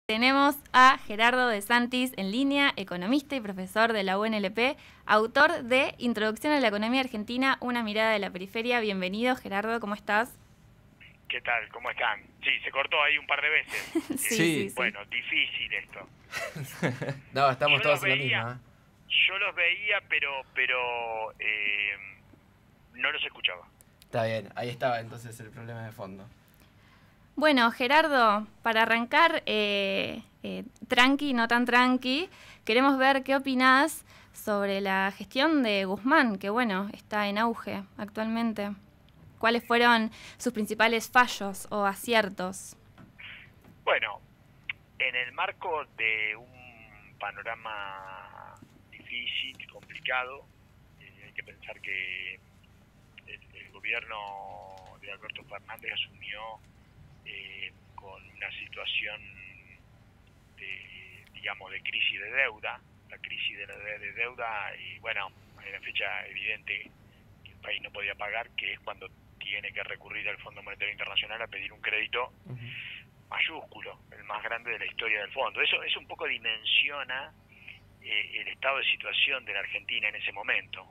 Tenemos a Gerardo De Santis en línea, economista y profesor de la UNLP, autor de Introducción a la Economía Argentina, una mirada de la periferia. Bienvenido, Gerardo, ¿cómo estás? ¿Qué tal? ¿Cómo están? Sí, se cortó ahí un par de veces. Sí. Bueno, difícil esto. No, estamos todos en la misma. Yo los veía, pero no los escuchaba. Está bien, ahí estaba entonces el problema de fondo. Bueno, Gerardo, para arrancar tranqui, no tan tranqui, queremos ver qué opinás sobre la gestión de Guzmán, que bueno, está en auge actualmente. ¿Cuáles fueron sus principales fallos o aciertos? Bueno, en el marco de un panorama difícil, complicado, hay que pensar que el gobierno de Alberto Fernández asumió con una situación de crisis de deuda, la crisis de deuda, y bueno, hay una fecha evidente que el país no podía pagar, que es cuando tiene que recurrir al Fondo Monetario Internacional a pedir un crédito mayúsculo, el más grande de la historia del fondo. Eso un poco dimensiona el estado de situación de la Argentina en ese momento,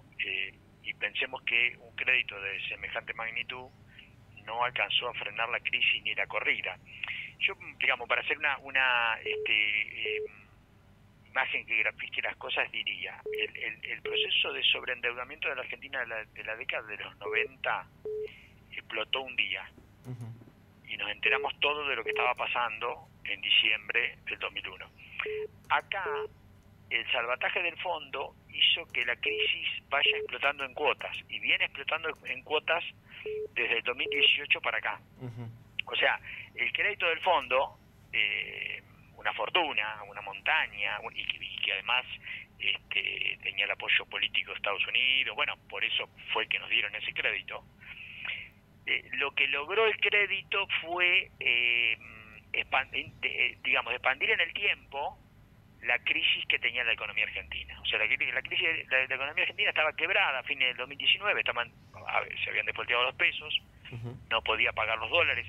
y pensemos que un crédito de semejante magnitud no alcanzó a frenar la crisis ni la corrida. Yo, digamos, para hacer una imagen que grafique las cosas, diría, el proceso de sobreendeudamiento de la Argentina de la década de los 90 explotó un día, y nos enteramos todo de lo que estaba pasando en diciembre del 2001. Acá, el salvataje del fondo hizo que la crisis vaya explotando en cuotas, y viene explotando en cuotas desde el 2018 para acá. O sea, el crédito del fondo, una fortuna, una montaña, y que además tenía el apoyo político de Estados Unidos, bueno, por eso fue que nos dieron ese crédito. Lo que logró el crédito fue, expandir en el tiempo la crisis que tenía la economía argentina. O sea, la crisis de la economía argentina estaba quebrada a fines del 2019, se habían defolteado los pesos, no podía pagar los dólares.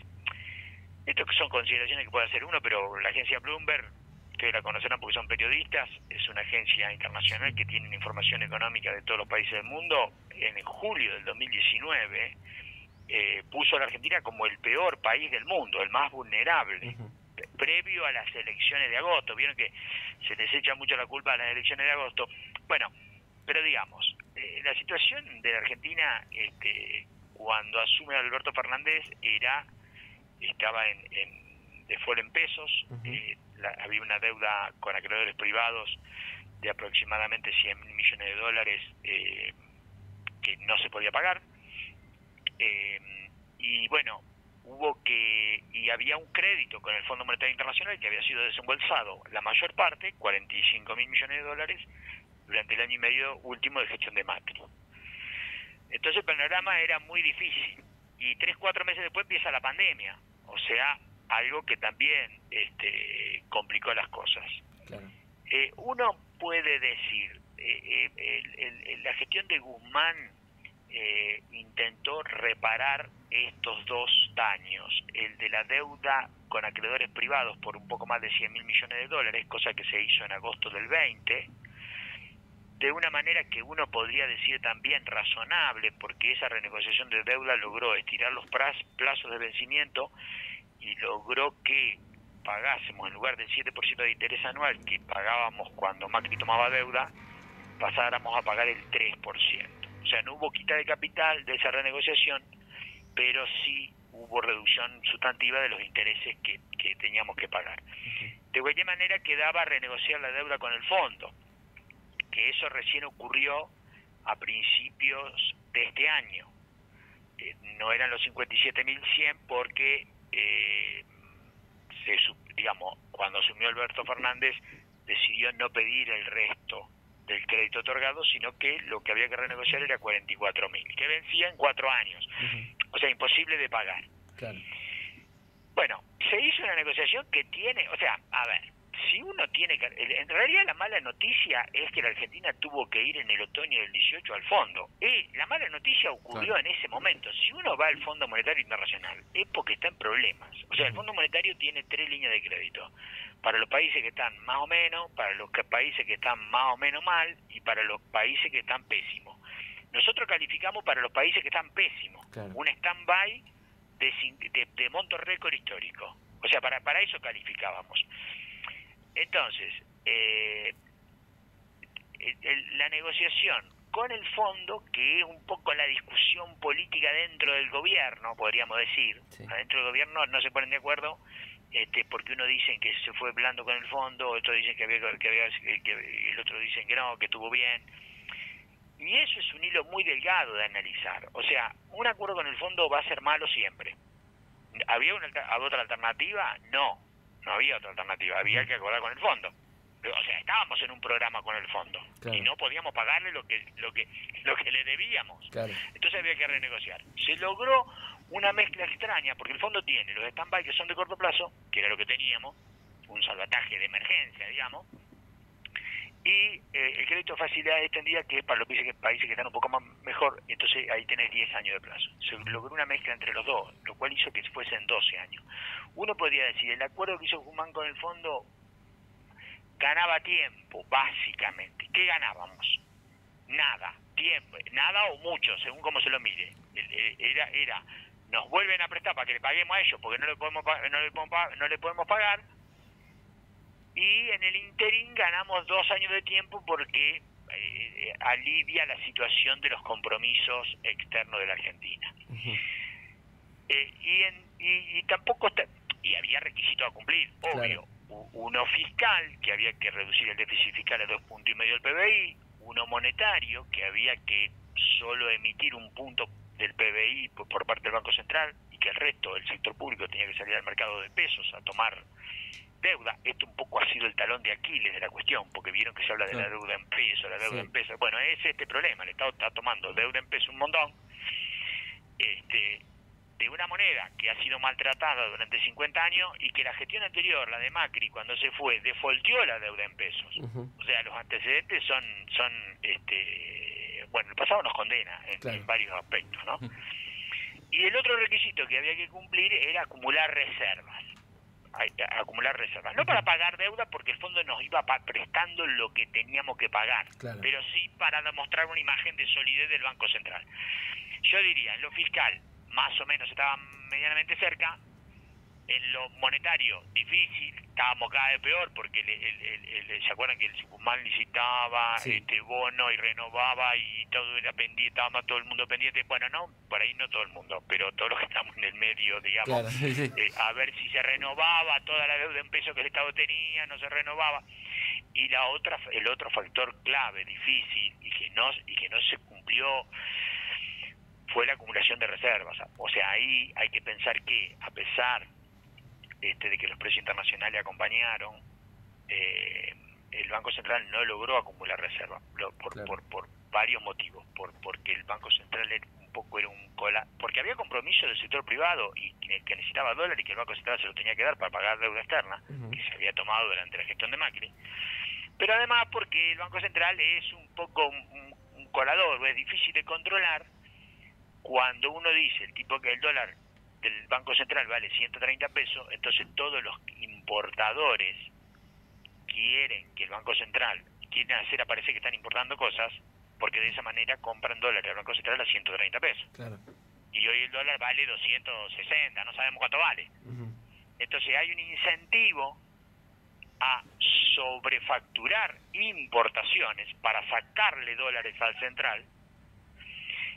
Estas son consideraciones que puede hacer uno, pero la agencia Bloomberg, ustedes la conocerán porque son periodistas, es una agencia internacional que tiene información económica de todos los países del mundo. En julio del 2019 puso a la Argentina como el peor país del mundo, el más vulnerable, previo a las elecciones de agosto. Vieron que se les echa mucho la culpa a las elecciones de agosto. Bueno, pero digamos, la situación de la Argentina cuando asume Alberto Fernández estaba en default en pesos. Había una deuda con acreedores privados de aproximadamente 100.000 millones de dólares que no se podía pagar. Y bueno, y había un crédito con el Fondo Monetario Internacional que había sido desembolsado, la mayor parte, 45.000 millones de dólares, durante el año y medio último de gestión de Macri. Entonces el panorama era muy difícil, y 3-4 meses después empieza la pandemia, o sea, algo que también complicó las cosas. Claro. Uno puede decir, la gestión de Guzmán intentó reparar estos dos daños, el de la deuda con acreedores privados por un poco más de 100.000 millones de dólares, cosa que se hizo en agosto del 20, de una manera que uno podría decir también razonable, porque esa renegociación de deuda logró estirar los plazos de vencimiento y logró que pagásemos, en lugar del 7% de interés anual que pagábamos cuando Macri tomaba deuda, pasáramos a pagar el 3%. O sea, no hubo quita de capital de esa renegociación, pero sí hubo reducción sustantiva de los intereses que teníamos que pagar. De cualquier manera quedaba renegociar la deuda con el fondo, que eso recién ocurrió a principios de este año. No eran los 57.100 porque, cuando asumió Alberto Fernández decidió no pedir el resto del crédito otorgado, sino que lo que había que renegociar era 44.000, que vencía en 4 años. O sea, imposible de pagar. Claro. Bueno, se hizo una negociación que tiene, o sea, a ver, si uno tiene que... En realidad la mala noticia es que la Argentina tuvo que ir en el otoño del 18 al fondo. La mala noticia ocurrió en ese momento. Si uno va al Fondo Monetario Internacional es porque está en problemas. O sea, el Fondo Monetario tiene 3 líneas de crédito. para los países que están más o menos, para los países que están más o menos mal y para los países que están pésimos. Nosotros calificamos para los países que están pésimos, Claro. un stand-by de monto récord histórico. O sea, para eso calificábamos. Entonces, la negociación con el fondo, que es un poco la discusión política dentro del gobierno, podríamos decir. Sí. Dentro del gobierno no se ponen de acuerdo, porque uno dice que se fue blando con el fondo, otro dicen que el otro dicen que no, que estuvo bien. Y eso es un hilo muy delgado de analizar. O sea, un acuerdo con el fondo va a ser malo siempre. ¿Había otra alternativa? No había otra alternativa. Había que acordar con el fondo. O sea, estábamos en un programa con el fondo, claro, y no podíamos pagarle lo que le debíamos. Claro. Entonces había que renegociar. Se logró una mezcla extraña, porque el fondo tiene los stand-by que son de corto plazo, que era lo que teníamos, un salvataje de emergencia, digamos, y el crédito de facilidad extendida, que es para los países que están un poco más mejor, entonces ahí tenés 10 años de plazo. Se logró una mezcla entre los dos, lo cual hizo que fuesen 12 años. Uno podría decir, el acuerdo que hizo Guzmán con el fondo ganaba tiempo, básicamente. ¿Qué ganábamos? Nada, tiempo, nada o mucho, según cómo se lo mire. Era nos vuelven a prestar para que le paguemos a ellos porque no le podemos pagar, y en el interín ganamos 2 años de tiempo porque alivia la situación de los compromisos externos de la Argentina. Y tampoco y había requisitos a cumplir, obvio. Claro. Uno fiscal, que había que reducir el déficit fiscal a 2,5 puntos del PBI, uno monetario, que había que solo emitir 1 punto del PBI por parte del Banco Central, y que el resto del sector público tenía que salir al mercado de pesos a tomar deuda. Esto un poco ha sido el talón de Aquiles de la cuestión, porque vieron que se habla de la deuda en pesos, la deuda en pesos. Bueno, es este problema, el Estado está tomando deuda en pesos un montón, de una moneda que ha sido maltratada durante 50 años, y que la gestión anterior, la de Macri, cuando se fue, defaultió la deuda en pesos. O sea, los antecedentes son bueno, el pasado nos condena en varios aspectos, ¿no? Y el otro requisito que había que cumplir era acumular reservas. No para pagar deuda, porque el fondo nos iba prestando lo que teníamos que pagar, pero sí para demostrar una imagen de solidez del Banco Central. Yo diría, en lo fiscal más o menos estaba medianamente cerca, en lo monetario difícil, estábamos cada vez peor, porque ¿se acuerdan que el Guzmán licitaba bono y renovaba, y todo era pendiente, estaba todo el mundo pendiente? Bueno, no, por ahí no todo el mundo, pero todos los que estamos en el medio, digamos, a ver si se renovaba toda la deuda en pesos que el Estado tenía, no se renovaba. Y el otro factor clave, difícil, y que no se cumplió, fue la acumulación de reservas. O sea, ahí hay que pensar que, a pesar de que los precios internacionales acompañaron, el Banco Central no logró acumular reservas por varios motivos. Porque el Banco Central era un cola, porque había compromiso del sector privado y que necesitaba dólares, y que el Banco Central se lo tenía que dar para pagar deuda externa, que se había tomado durante la gestión de Macri. Pero además porque el Banco Central es un poco un colador, es difícil de controlar. Cuando uno dice que el dólar del Banco Central vale 130 pesos, entonces todos los importadores quieren que el Banco Central, quieren hacer aparecer que están importando cosas, porque de esa manera compran dólares al Banco Central a 130 pesos. Y hoy el dólar vale 260, no sabemos cuánto vale. Entonces hay un incentivo a sobrefacturar importaciones para sacarle dólares al central,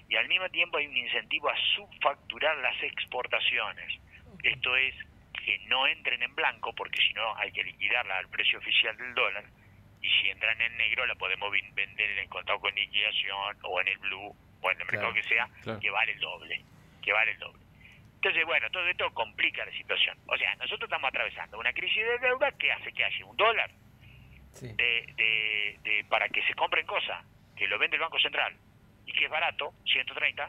y al mismo tiempo hay un incentivo a subfacturar las exportaciones. Esto es, que no entren en blanco, porque si no hay que liquidarla al precio oficial del dólar, y si entran en negro la podemos vender en el contado con liquidación, o en el blue, o en el mercado que sea, que vale el doble. Entonces, bueno, todo esto complica la situación. O sea, nosotros estamos atravesando una crisis de deuda que hace que haya un dólar para que se compren cosas, que lo vende el Banco Central, y que es barato, 130,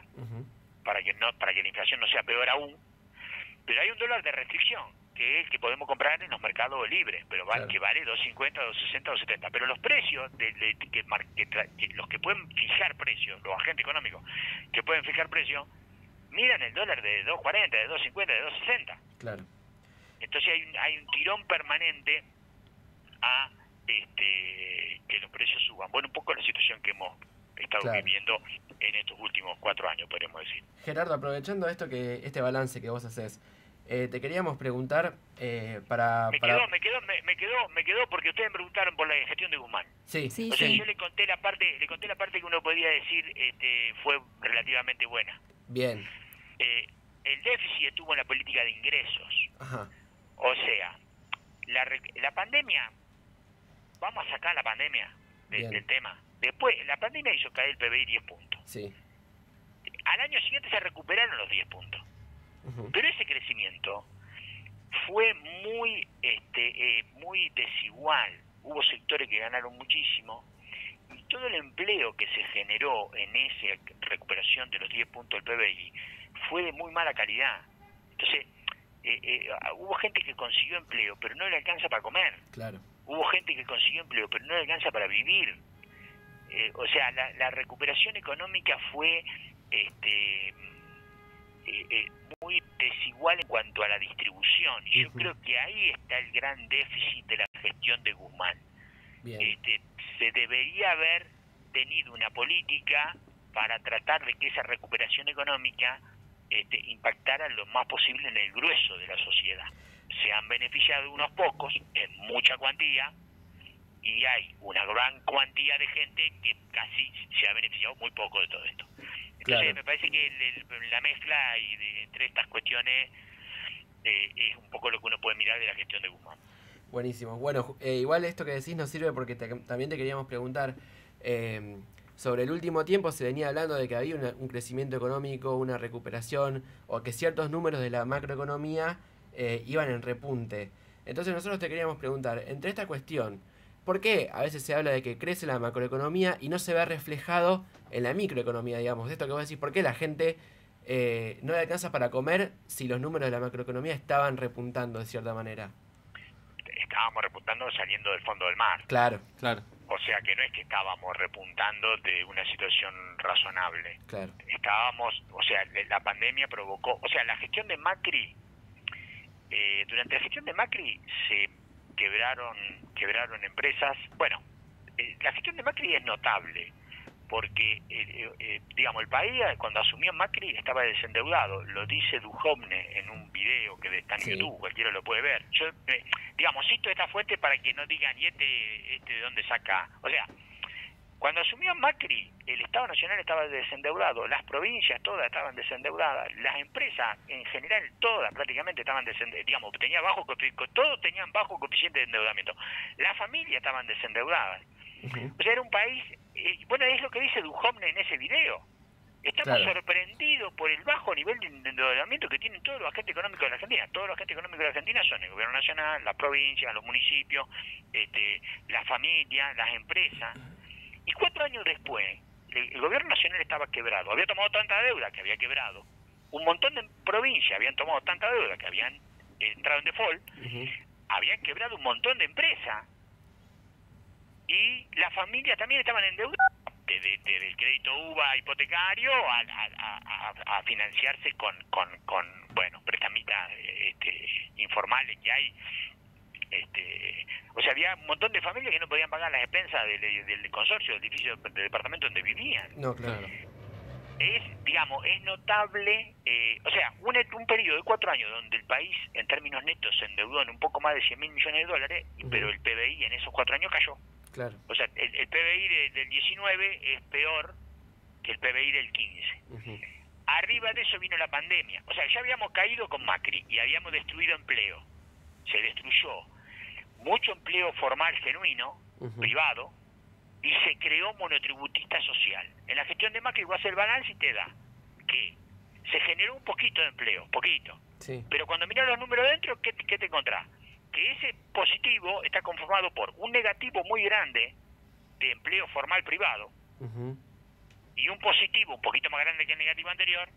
para que la inflación no sea peor aún. Pero hay un dólar de restricción, que es el que podemos comprar en los mercados libres, pero que vale 2.50, 2.60, 2.70. Pero los precios, los que pueden fijar precios, los agentes económicos que pueden fijar precios, miran el dólar de 2.40, de 2.50, de 2.60. Entonces hay un tirón permanente a que los precios suban. Bueno, un poco la situación que hemos estado viviendo en estos últimos 4 años, podríamos decir. Gerardo, aprovechando este balance que vos haces, te queríamos preguntar me quedó porque ustedes me preguntaron por la gestión de Guzmán. Sí. O sea, yo le conté la parte que uno podía decir fue relativamente buena. Bien. El déficit estuvo en la política de ingresos. Ajá. O sea, la pandemia, vamos a sacar la pandemia del tema. Después, la pandemia hizo caer el PBI 10 puntos. Sí. Al año siguiente se recuperaron los 10 puntos. Uh-huh. Pero ese crecimiento fue muy desigual. Hubo sectores que ganaron muchísimo y todo el empleo que se generó en esa recuperación de los 10 puntos del PBI fue de muy mala calidad. Entonces, hubo gente que consiguió empleo, pero no le alcanza para comer. Claro. Hubo gente que consiguió empleo, pero no le alcanza para vivir. O sea, la recuperación económica fue muy desigual en cuanto a la distribución. Y yo creo que ahí está el gran déficit de la gestión de Guzmán. Bien. Se debería haber tenido una política para tratar de que esa recuperación económica impactara lo más posible en el grueso de la sociedad. Se han beneficiado unos pocos, en mucha cuantía, y hay una gran cuantía de gente que casi se ha beneficiado muy poco de todo esto. Entonces me parece que la mezcla entre estas cuestiones es un poco lo que uno puede mirar de la gestión de Guzmán. Buenísimo. Bueno, igual esto que decís nos sirve porque también te queríamos preguntar sobre el último tiempo. Se venía hablando de que había un crecimiento económico, una recuperación, o que ciertos números de la macroeconomía iban en repunte. Entonces nosotros te queríamos preguntar, entre esta cuestión, ¿por qué a veces se habla de que crece la macroeconomía y no se ve reflejado en la microeconomía, digamos? Esto que vos decís, ¿por qué la gente no le alcanza para comer si los números de la macroeconomía estaban repuntando de cierta manera? Estábamos repuntando saliendo del fondo del mar. Claro. O sea que no es que estábamos repuntando de una situación razonable. Claro. O sea, la pandemia provocó, o sea, la gestión de Macri, durante la gestión de Macri se quebraron empresas. Bueno, la gestión de Macri es notable porque, digamos, el país cuando asumió Macri estaba desendeudado. Lo dice Duhovne en un video que está en YouTube, cualquiera lo puede ver. Yo, digamos, cito esta fuente para que no digan, ¿y este de dónde saca? O sea, cuando asumió Macri, el Estado Nacional estaba desendeudado, las provincias todas estaban desendeudadas, las empresas en general todas prácticamente estaban desendeudadas, digamos, todos tenían bajo coeficiente de endeudamiento, las familias estaban desendeudadas. O sea, era un país, bueno, es lo que dice Duhovne en ese video. Estamos sorprendidos por el bajo nivel de endeudamiento que tienen todos los agentes económicos de la Argentina. Todos los agentes económicos de la Argentina son el gobierno nacional, las provincias, los municipios, las familias, las empresas. Y 4 años después, el gobierno nacional estaba quebrado. Había tomado tanta deuda que había quebrado. Un montón de provincias habían tomado tanta deuda que habían entrado en default. Habían quebrado un montón de empresas. Y las familias también estaban endeudadas. Desde el crédito UVA hipotecario a financiarse con prestamistas informales que hay. O sea, había un montón de familias que no podían pagar las expensas del consorcio, del edificio, del departamento donde vivían. No, claro. Es notable, o sea, un periodo de 4 años donde el país, en términos netos, se endeudó en un poco más de 100.000 millones de dólares, pero el PBI en esos 4 años cayó. Claro. O sea, el PBI del 19 es peor que el PBI del 15. Arriba de eso vino la pandemia. O sea, ya habíamos caído con Macri y habíamos destruido empleo. Se destruyó mucho empleo formal genuino, privado, y se creó monotributista social. En la gestión de Macri vos haces el balance y te da que se generó un poquito de empleo, poquito. Sí. Pero cuando mirás los números dentro, ¿qué te encontrás? Que ese positivo está conformado por un negativo muy grande de empleo formal privado y un positivo un poquito más grande que el negativo anterior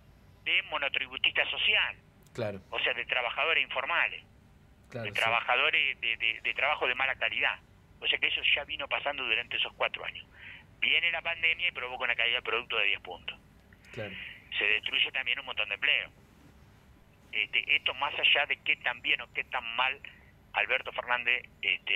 de monotributista social. Claro. O sea, de trabajadores informales, claro, de trabajadores de trabajo de mala calidad. O sea que eso ya vino pasando durante esos 4 años. Viene la pandemia y provoca una caída del producto de 10 puntos. Claro. Se destruye también un montón de empleo. Esto más allá de qué tan bien o qué tan mal Alberto Fernández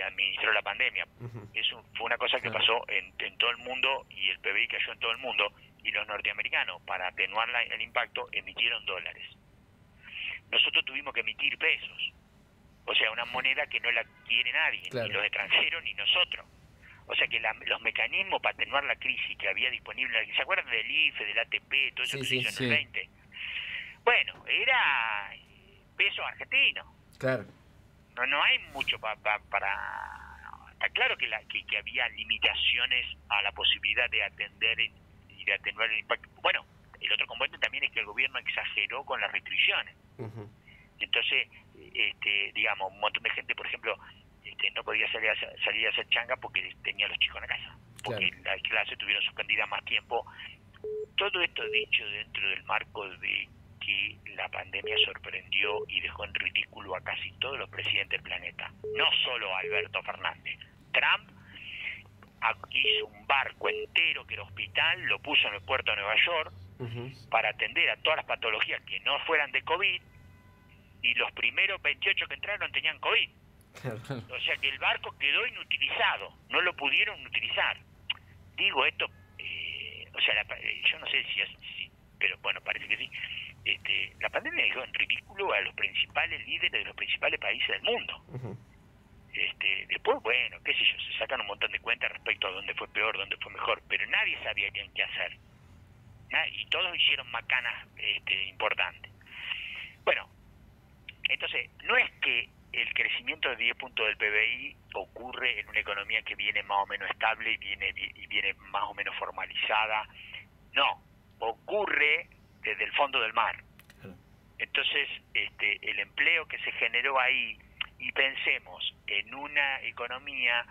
administró la pandemia. Eso fue una cosa que pasó en todo el mundo, y el PBI cayó en todo el mundo, y los norteamericanos, para atenuar el impacto, emitieron dólares. Nosotros tuvimos que emitir pesos, o sea, una moneda que no la quiere nadie, ni los extranjeros ni nosotros. O sea que los mecanismos para atenuar la crisis que había disponible, ¿se acuerdan del IFE, del ATP, todo eso que se hizo en el 20? Bueno, era peso argentino. Claro. No hay mucho para... Está claro que había limitaciones a la posibilidad de atender y de atenuar el impacto. Bueno, el otro componente también es que el gobierno exageró con las restricciones. Entonces, digamos, un montón de gente, por ejemplo, no podía salir a hacer changa porque tenía a los chicos en la casa, porque las clases tuvieron suspendida más tiempo. Todo esto dicho dentro del marco de que la pandemia sorprendió y dejó en ridículo a casi todos los presidentes del planeta, no solo a Alberto Fernández. Trump hizo un barco entero que era hospital, lo puso en el puerto de Nueva York para atender a todas las patologías que no fueran de COVID, y los primeros 28 que entraron tenían COVID. O sea que el barco quedó inutilizado, no lo pudieron utilizar. Digo esto, o sea, yo no sé si, pero bueno, parece que sí. La pandemia dejó en ridículo a los principales líderes de los principales países del mundo. Después, bueno, qué sé yo, se sacan un montón de cuentas respecto a dónde fue peor, dónde fue mejor, pero nadie sabía bien qué hacer. Y todos hicieron macanas importantes. Bueno, entonces, no es que el crecimiento de 10 puntos del PBI ocurre en una economía que viene más o menos estable y viene más o menos formalizada. No, ocurre desde el fondo del mar. Entonces, el empleo que se generó ahí, y pensemos en una economía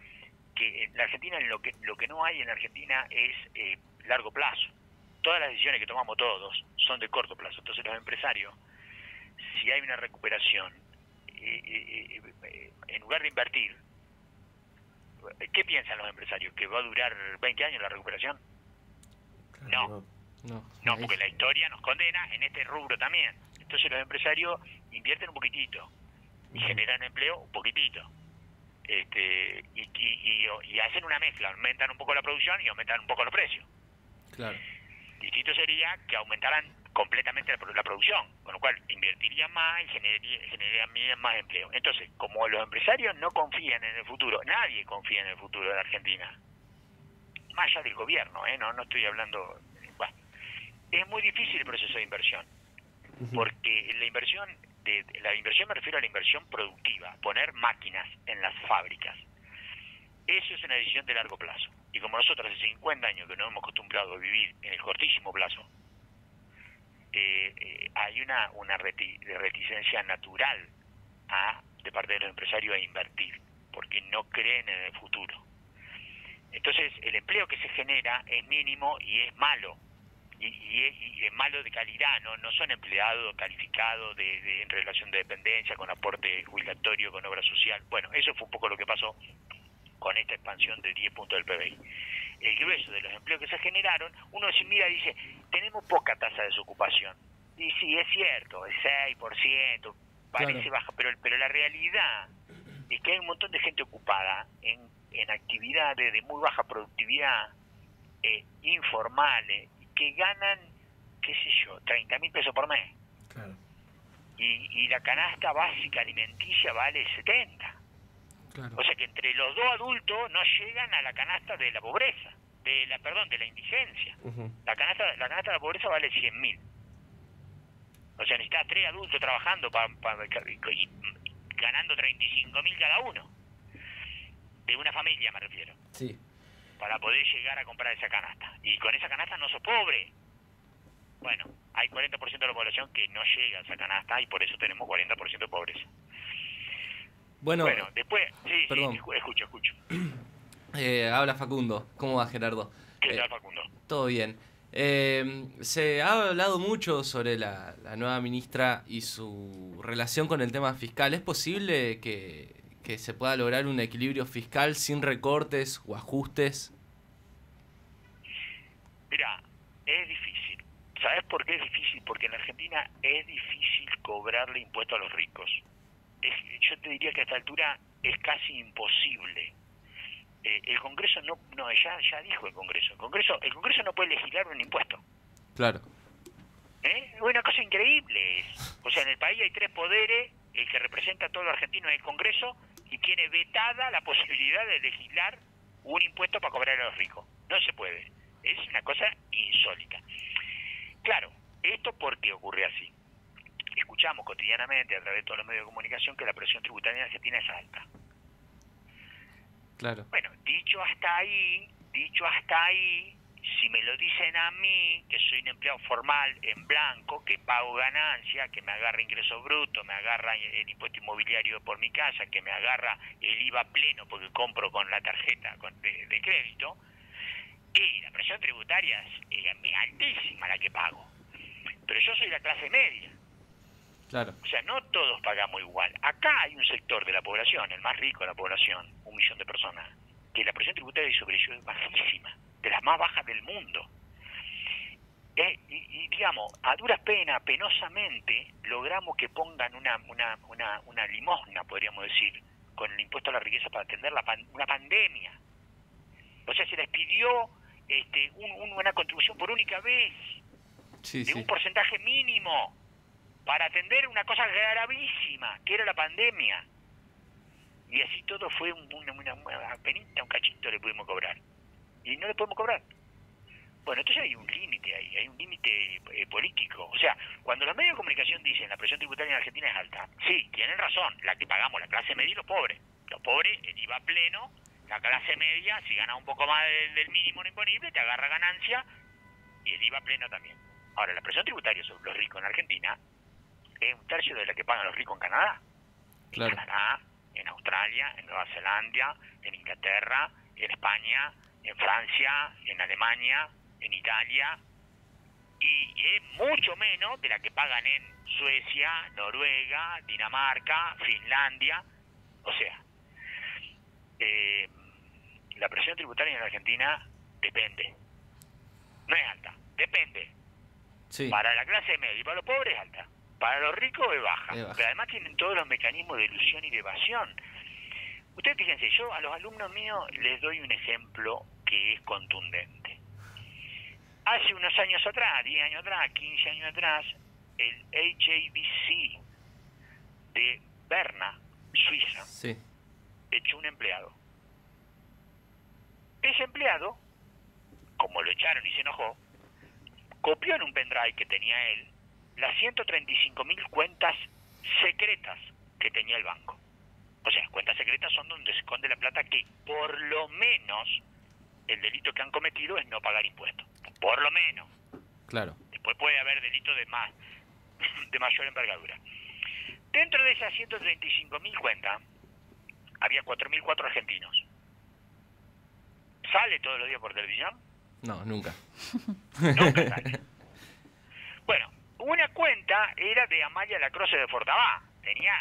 que en la Argentina, lo que no hay en la Argentina es largo plazo. Todas las decisiones que tomamos todos son de corto plazo. Entonces los empresarios, si hay una recuperación, en lugar de invertir, ¿qué piensan los empresarios? ¿Que va a durar 20 años la recuperación? No, porque la historia nos condena en este rubro también. Entonces los empresarios invierten un poquitito y generan empleo un poquitito, y hacen una mezcla, aumentan un poco la producción y aumentan un poco los precios. Claro. Distinto sería que aumentaran completamente la producción, con lo cual invertirían más y generarían más empleo. Entonces, como los empresarios no confían en el futuro, nadie confía en el futuro de la Argentina, más allá del gobierno, no estoy hablando... Bueno, es muy difícil el proceso de inversión, porque la inversión me refiero a la inversión productiva, poner máquinas en las fábricas. Eso es una decisión de largo plazo. Y como nosotros hace 50 años que nos hemos acostumbrado a vivir en el cortísimo plazo, hay una reticencia natural de parte de los empresarios a invertir, porque no creen en el futuro. Entonces, el empleo que se genera es mínimo y es malo. Y es malo de calidad, no son empleados calificados en relación de dependencia, con aporte jubilatorio, con obra social. Bueno, eso fue un poco lo que pasó con esta expansión de 10 puntos del PBI. El grueso de los empleos que se generaron, uno se mira y dice, tenemos poca tasa de desocupación. Y sí, es cierto, es 6%, parece baja, pero la realidad es que hay un montón de gente ocupada en actividades de muy baja productividad, informales, que ganan, qué sé yo, 30.000 pesos por mes. Claro. Y la canasta básica alimenticia vale 70. Claro. O sea que entre los dos adultos no llegan a la canasta de la pobreza, de la indigencia. La canasta de la pobreza vale 100.000. O sea, necesitas 3 adultos trabajando y ganando 35.000 cada uno. De una familia me refiero. Sí. Para poder llegar a comprar esa canasta. Y con esa canasta no sos pobre. Bueno, hay 40% de la población que no llega a esa canasta y por eso tenemos 40% de pobreza. Bueno, después... Sí, perdón. Sí, escucho. Habla Facundo. ¿Cómo va, Gerardo? ¿Qué tal, Facundo? Todo bien. Se ha hablado mucho sobre la nueva ministra y su relación con el tema fiscal. ¿Es posible que se pueda lograr un equilibrio fiscal sin recortes o ajustes? Mira, es difícil. ¿Sabes por qué es difícil? Porque en Argentina es difícil cobrarle impuestos a los ricos. yo te diría que a esta altura es casi imposible. El Congreso ya dijo el Congreso no puede legislar un impuesto. Claro. Es una cosa increíble. O sea, en el país hay 3 poderes, el que representa a todos los argentinos es el Congreso, y tiene vetada la posibilidad de legislar un impuesto para cobrar a los ricos. No se puede. Es una cosa insólita. Claro, ¿esto por qué ocurre así? Escuchamos cotidianamente a través de todos los medios de comunicación que la presión tributaria en Argentina es alta. Claro. Bueno, dicho hasta ahí, si me lo dicen a mí, que soy un empleado formal en blanco, que pago ganancia, que me agarra ingreso bruto, me agarra el impuesto inmobiliario por mi casa, que me agarra el IVA pleno porque compro con la tarjeta de crédito, y la presión tributaria es altísima la que pago. Pero yo soy la clase media. Claro. O sea, no todos pagamos igual. Acá hay un sector de la población, el más rico de la población, 1 millón de personas, que la presión tributaria sobre ellos es bajísima, de las más bajas del mundo. Y digamos, a duras penas, penosamente, logramos que pongan una limosna, podríamos decir, con el impuesto a la riqueza para atender una pandemia. O sea, se les pidió una contribución por única vez, de un porcentaje mínimo, para atender una cosa gravísima, que era la pandemia. Y así todo fue una penita, un cachito le pudimos cobrar. Y no le podemos cobrar. Bueno, entonces hay un límite ahí, hay un límite político. O sea, cuando los medios de comunicación dicen la presión tributaria en Argentina es alta, sí, tienen razón, la que pagamos la clase media y los pobres. Los pobres, el IVA pleno, la clase media, si gana un poco más del mínimo no imponible, te agarra ganancia, y el IVA pleno también. Ahora, la presión tributaria sobre los ricos en Argentina es 1/3 de la que pagan los ricos en Canadá. Claro. En Canadá, en Australia, en Nueva Zelanda, en Inglaterra, en España, en Francia, en Alemania, en Italia, y es mucho menos de la que pagan en Suecia, Noruega, Dinamarca, Finlandia. O sea, la presión tributaria en Argentina depende. No es alta, depende. Sí. Para la clase media y para los pobres es alta. Para los ricos es baja. Pero además tienen todos los mecanismos de ilusión y de evasión. Ustedes fíjense, yo a los alumnos míos les doy un ejemplo que es contundente. Hace unos años atrás, 10 años atrás, 15 años atrás, el HABC de Berna, Suiza, echó un empleado. Ese empleado, como lo echaron y se enojó, copió en un pendrive que tenía él las 135.000 cuentas secretas que tenía el banco. O sea, cuentas secretas son donde se esconde la plata que, por lo menos, el delito que han cometido es no pagar impuestos. Por lo menos. Claro. Después puede haber delitos de mayor envergadura. Dentro de esas 135.000 cuentas, había 4.004 argentinos. ¿Sale todos los días por televisión? No, nunca. Nunca sale. Bueno, una cuenta era de Amalia Lacroce de Fortabá. Tenía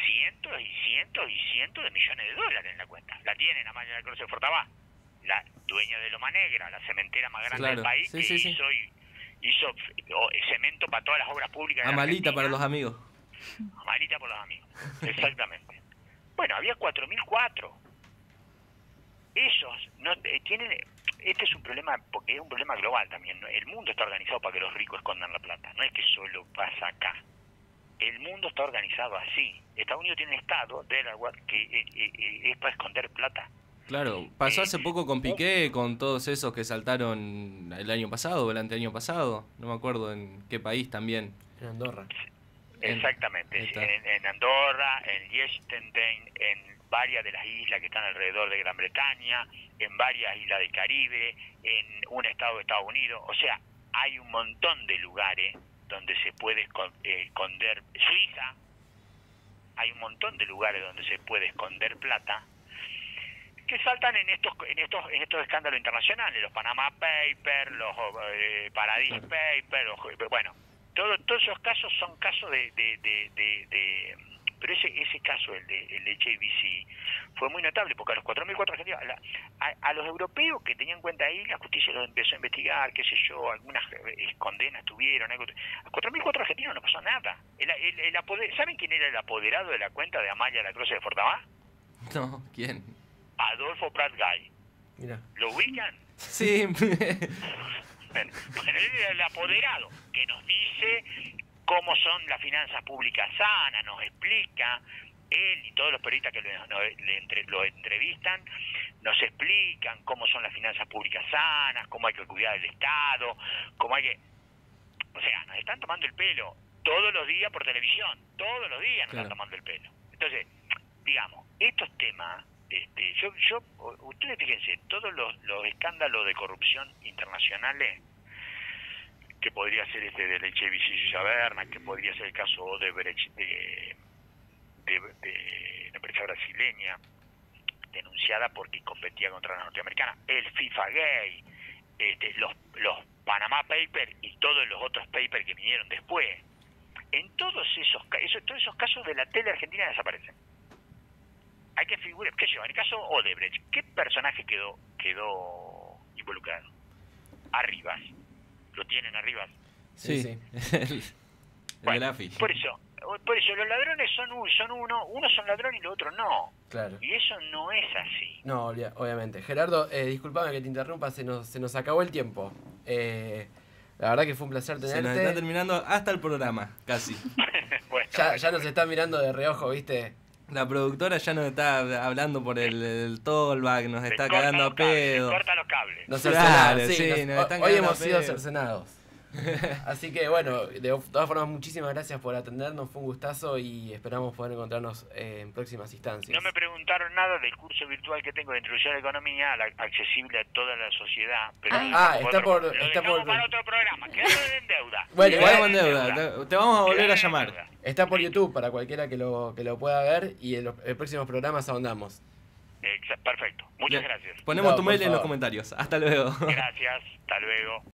cientos y cientos y cientos de millones de dólares en la cuenta. La tienen Amalia Lacroce de Fortabá, la dueña de Loma Negra, la cementera más grande del país, hizo cemento para todas las obras públicas. Amalita para los amigos. Amalita por los amigos, exactamente. Bueno, había 4.004. Esos no tienen. Este es un problema, porque es un problema global también, ¿no? El mundo está organizado para que los ricos escondan la plata. No es que solo pasa acá. El mundo está organizado así. Estados Unidos tiene un estado, Delaware, que es para esconder plata. Claro, pasó hace poco con Piqué, con todos esos que saltaron el año pasado o el anteaño pasado. No me acuerdo en qué país también. En Andorra. Exactamente. En Andorra, en Liechtenstein, en varias de las islas que están alrededor de Gran Bretaña, en varias islas del Caribe, en un estado de Estados Unidos. O sea, hay un montón de lugares donde se puede esconder. Suiza, hay un montón de lugares donde se puede esconder plata que saltan en estos escándalos internacionales, los Panama Papers, los Paradise Papers, bueno, todos esos casos son casos de pero ese caso, el de JVC, fue muy notable, porque a los 4.004 argentinos, a los europeos que tenían cuenta ahí, la justicia los empezó a investigar, qué sé yo, algunas condenas tuvieron, algo, a 4.004 argentinos no pasó nada. ¿Saben quién era el apoderado de la cuenta de Amalia Lacroze de Fortamar? No, ¿quién? Adolfo Prat Gay. Mira. ¿Lo ubican? Sí. Bueno, él era el apoderado que nos dice cómo son las finanzas públicas sanas, nos explica, él y todos los periodistas que lo entrevistan, nos explican cómo son las finanzas públicas sanas, cómo hay que cuidar del Estado, cómo hay que... O sea, nos están tomando el pelo todos los días por televisión, todos los días nos están tomando el pelo. Entonces, digamos, estos temas... ustedes fíjense, todos los escándalos de corrupción internacionales, que podría ser este del HBC Saberna, que podría ser el caso Odebrecht de la empresa brasileña, denunciada porque competía contra la norteamericana, el FIFA Gay, los Panama Papers y todos los otros papers que vinieron después. En todos esos casos de la tele argentina desaparecen. Hay que figurar, qué sé yo, en el caso Odebrecht, ¿qué personaje quedó involucrado? Arribas. ¿Lo tienen Arribas? Sí. El de la AFI. Por eso, los ladrones son unos son ladrones y los otros no. Claro. Y eso no es así. No, obviamente. Gerardo, disculpame que te interrumpa, se nos acabó el tiempo. La verdad que fue un placer tenerte. Se nos está terminando hasta el programa, casi. Bueno, ya nos están mirando de reojo, ¿viste? La productora ya nos está hablando por el tollback, nos está cagando a pedo. Corta los cables. Nos Claro, cercenaron, sí, nos están hoy cagando hemos a sido pedo. cercenados. Así que bueno, de todas formas, muchísimas gracias por atendernos, fue un gustazo y esperamos poder encontrarnos en próximas instancias. No me preguntaron nada del curso virtual que tengo de Introducción a la Economía, accesible a toda la sociedad. Pero está por para otro programa, quedaron en deuda. Bueno, Quedamos en deuda, te vamos a volver a llamar. Está por YouTube para cualquiera que lo pueda ver y en los próximos programas ahondamos. Perfecto, muchas gracias. Ponemos No, tu por mail en los favor. comentarios. Hasta luego. Gracias, hasta luego.